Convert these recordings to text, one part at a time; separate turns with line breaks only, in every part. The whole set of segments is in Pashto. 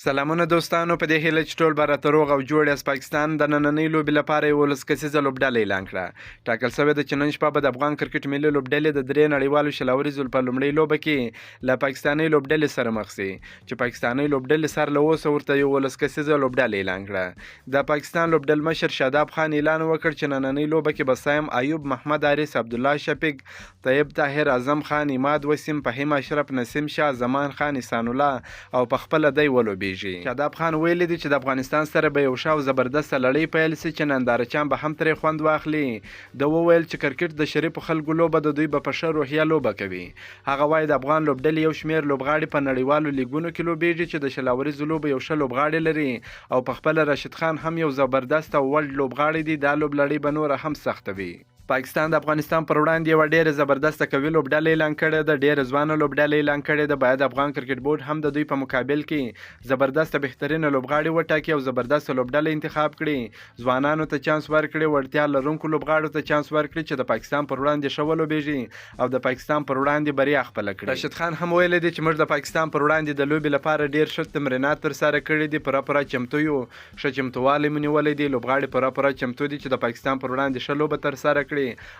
سلامونه دوستانو، په دې هیله چې ټول به راته روغ او جوړ یاست. پاکستان د نننۍ لوبې لپاره 11 کسیزه لوبډله اعلان کړه. ټاکل شوې ده چې نن شپه به د افغان کرکټ ملي لوبډلې د درې نړیوالو شلوريزو په لومړۍ لوبه کې له پاکستاني لوبډلې سره مخ شي، چې پاکستاني لوبډلې سره له اوسه ورته 11 کسیزه لوبډله اعلان کړه. د پاکستان لوبډل مشر شاداب خان اعلان وکړ چې نننۍ لوبه کې به سایم ایوب، محمد حارث، عبدالله شفیق، طیب طاهر، اعظم خان، عماد وسیم، فهیم اشرف، نسیم شاه، زمان خان، احسان الله او په خپل دی ولوبېږي. شاداب خان ویلي دي چې د افغانستان سره به یو ښه او زبردسته لړۍ پیل سي چې نندارچیان به هم ترې خوند واخلي. ده وویل چې کرکټ د شریفو خلکو لوبه د دوی به په ښه روحیه لوبه کوي. هغه وایي د افغان لوبډلې یو شمېر لوبغاړي په نړیوالو لیګونو کې لوبېږي چې د شلوريزو لوبو یو ښه لوبغاړی لري او په خپله راشد خان هم یو زبردست او ولډ لوبغاړی دی. دا لوبلړۍ به نوره هم سخته وي. پاکستان د افغانستان پر وړاندې یوه ډېره زبردسته قوي لوبډله اعلان کړې ده، ډېره ځوانه لوبډله اعلان کړې ده. باید افغان کرکټ بورډ هم د دوی په مقابل کې زبردسته بهترینه لوبغاړي وټاکي او زبردسته لوبډله انتخاب کړي. ځوانانو ته چانس ورکړي، وړتیا لرونکو لوبغاړو ته چانس ورکړي چې د پاکستان پر وړاندې ښه ولوبېږي او د پاکستان پر وړاندې بریا خپله کړي. راشد خان هم ویلي دی چې موږ د پاکستان پر وړاندې د لوبې لپاره ډېر ښه تمرینات ترسره کړي دي، پوره چمتو یو، ښه چمتووالی مو نیولی دی. لوبغاړي پوره چمتو دي چې د پاکستان پر وړاندې ښه لوبه ترسره کړي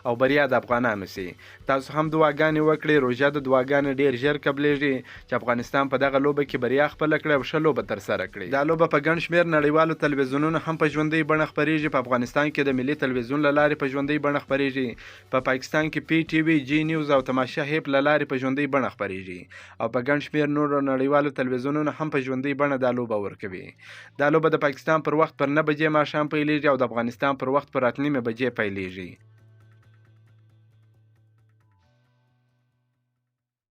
او بریا د افغانانو سي. تاسو هم دعاګانې وکړئ. روژه د دعاګانې ډېر ژر قبلېږي چې افغانستان په دغه لوبه کې بریا خپله کړي او ښه لوبه ترسره کړي. دا لوبه په ګڼ شمېر نړیوالو تلویزیونونو هم په ژوندۍ بڼه خپرېږي. په افغانستان کې د ملي تلویزیون له لارې په ژوندۍ بڼه خپرېږي. په پاکستان کې پی ټي وي، جی نیوز او تماشا هیپ له لارې په ژوندۍ بڼه خپرېږي او په ګڼ شمېر نورو نړیوالو تلویزیونونو هم په ژوندۍ بڼه دا لوبه ورکوي. دا لوبه د پاکستان پر وخت پر 9 بجې ماښام پیلېږي او د افغانستان پر وخت پر 8:30 بجې پیلېږي.